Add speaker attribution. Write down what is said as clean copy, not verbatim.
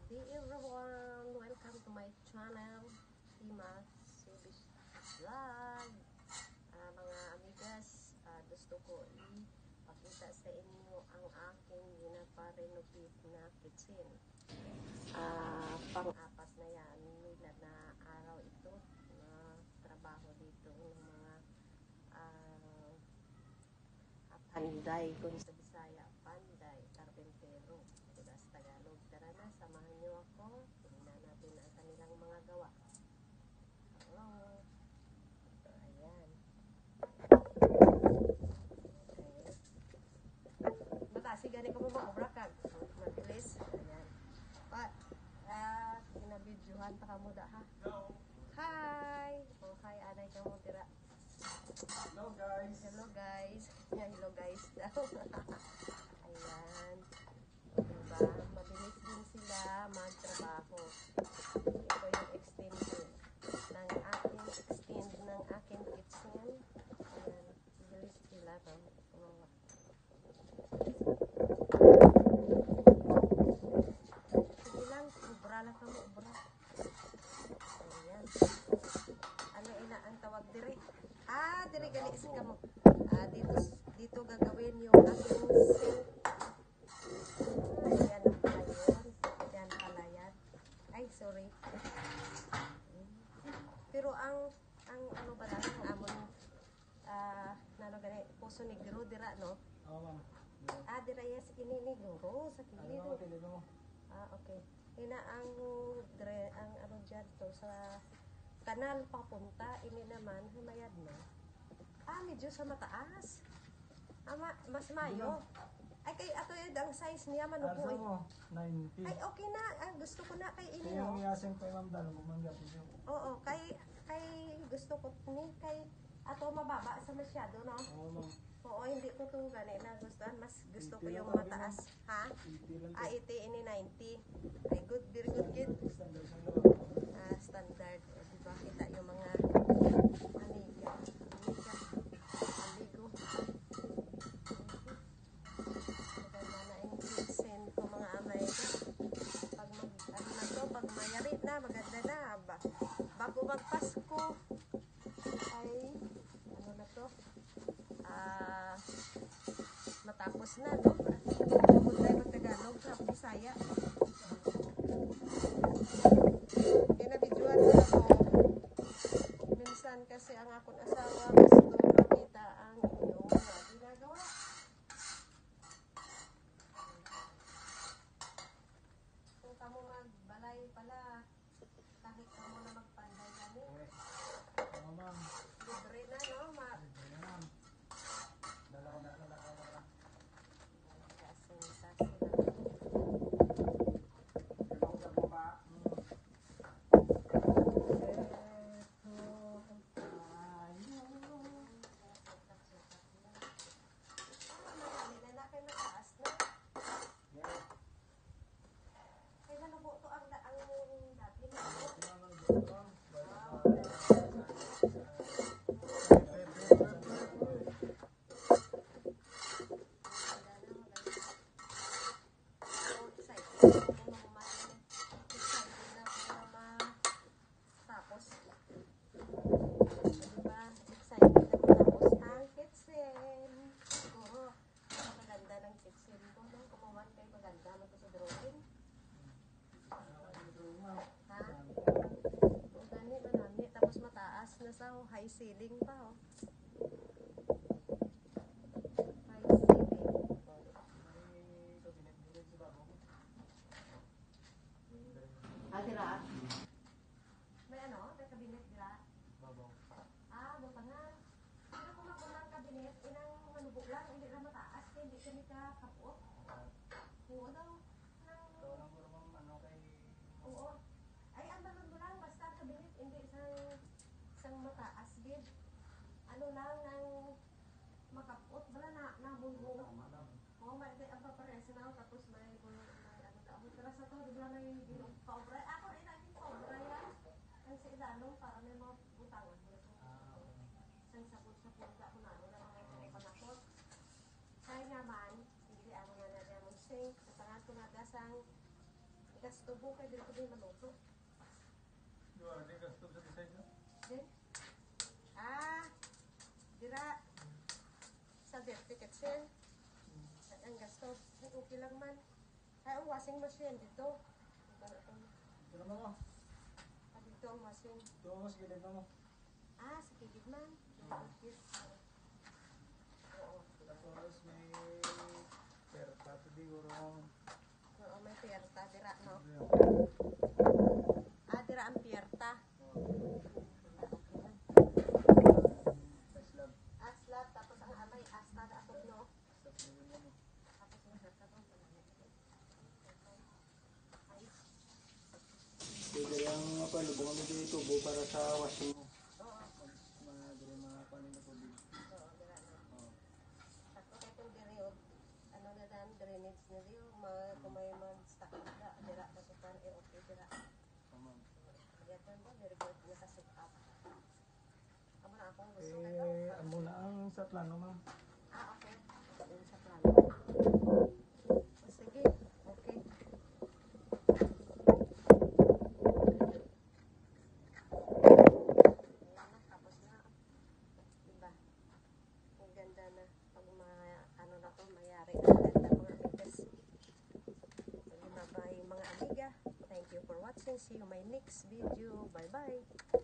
Speaker 1: Hey everyone! Welcome to my channel, Ima Service Vlog. Mga amigas, gusto ko ipakita sa inyo ang aking ginapa-renovate na kitchen. Pang-apat na yan nila na araw ito na trabaho dito ng mga panday, kung sa Bisaya, panday, karpentero. Diba sa Tagalog? Tara na, samahan nyo ako. Tingnan natin ang kanilang mga gawa. Hello. Ayan. Bata, sigani ko mo mag-obra kag. Mabilis. Ayan. Pinabidyohan pa ka mo da, ha?
Speaker 2: Hello.
Speaker 1: Hi! Oh, hi, anay ka mo tira.
Speaker 2: Hello guys.
Speaker 1: Hello guys. Yan, hello guys daw. Ayan. Diba? Mabilis din sila magtrabaho. Ito yung extend ng aking kitchen. Ayan. Mabilis sila. Sige lang. Ubra lang ka mo. Ubra. Ayan. Ano ang tawag dire? Dire gali si kamo. Dito gagawin yung aking sink. Ayan ang pala yun. Ayan pala yan. Ay, sorry. Pero ang ano ba lang, ang amon, nano gani, Puso Negro, dira, no?
Speaker 2: Oo, ma'am.
Speaker 1: Dira yes, ininiguro sa kilid. Okay. Ina ang ano dyan to, sa kanal papunta, ini naman, humayad na. Medyo sa mataas. Mas mayo. Ay, kay ato yun, ang size niya manubo.
Speaker 2: Asa mo? 90.
Speaker 1: Ay, okay na. Gusto ko na kay inyo.
Speaker 2: Kaya ang iasing ko ma'am dalo, bumangga po siya.
Speaker 1: Oo, kay gusto ko ni kay ato mababa sa masyado, no?
Speaker 2: Oo, ma'am.
Speaker 1: Oo, hindi ko to gani na gustuhan. Mas gusto ko
Speaker 2: 80
Speaker 1: yung
Speaker 2: lang
Speaker 1: mataas. Ha?
Speaker 2: 80 lang.
Speaker 1: 80, ini 90. Ay, good, very good, kid.
Speaker 2: Standard sa loob.
Speaker 1: Standard. Diba? Kita yung mga amiga. Amigo. Maganda na yung kitchen ko, mga amay ko. Pag mayari na, maganda na. Bago magpasko, ay, ano na to? Matapos na, no? Kapag tayo mag-Tagalog sa Bisaya. Pinabidyoan ko ako. Minsan kasi ang akong asawa gusto makita ang inyong mga ginagawa. Kung kamo magbalay pala, kahit kamo na magpanday gani,
Speaker 2: Oo, ma'am.
Speaker 1: libre na, no?
Speaker 2: Libre na, ma'am. Dala ko.
Speaker 1: Kasi
Speaker 2: Ikaw sa baba. high ceiling pa, oh. High ceiling. Dira. May ano? May kabinet dira? Babaw.
Speaker 1: Butangan. Pero kung magpunang kabinet, inang manubok lang, hindi na mataas, hindi kami kapot. Oo daw.
Speaker 2: Ito lang po naman ano kay...
Speaker 1: Oo. Ay, ang balon mo lang, basta kabinet, hindi isang mataas, gid. Ano lang, nang makapot, bala na bulbong. Oo, may ang papares na, tapos may ano daw. Pero sa to, di ba may paubray? Ako rin natin paubray yan. Ang sa ilalong, para may mga butangan. Isang sapot-sapot ako na, wala mga panakot. Kaya naman, hindi ako na natin sink. Sa tangan ko na dasang Gasto mo kay dito din maluto.
Speaker 3: Di gasto sa design no?
Speaker 1: Din. Dira sa dirty kitchen. Ang gasto, okay lang man. Ay, ang washing machine dito.
Speaker 3: Ito naman mo.
Speaker 1: Dito ang washing.
Speaker 3: Ito mas gilid mo.
Speaker 1: Sa kilid man. Oo.
Speaker 3: Tapos may perta to siguro.
Speaker 1: Oo, may pierta. Dira, no? Dira ang pierta.
Speaker 3: Slab.
Speaker 1: Slab, tapos ang amay, asta na atog, no?
Speaker 3: Slab na yun mo.
Speaker 1: Tapos may hata doon. Ay,
Speaker 3: Pwede lang palubungan mo dito tubo para sa washing mo.
Speaker 1: oo.
Speaker 3: Mga panin na tubig.
Speaker 1: Oo, dira na.
Speaker 3: Oo.
Speaker 1: Sakto kay kung diri og ano na dan drainage na diyo, kung may mag-stock na dira tapos pan okay dira.
Speaker 3: Tama.
Speaker 1: Yaton ba very good na sa set up. Amo na akong gusto na to.
Speaker 3: Amo na ang sa plano ma'am.
Speaker 1: Okay. Yun sa plano. Sige. Okay. Ayan na, tapos na. Diba? Ang ganda na. Pag ano na to, mayari. Ang ganda mga amigas. Sige, bye-bye mga amiga. Thank you for watching. See you my next video. Bye-bye.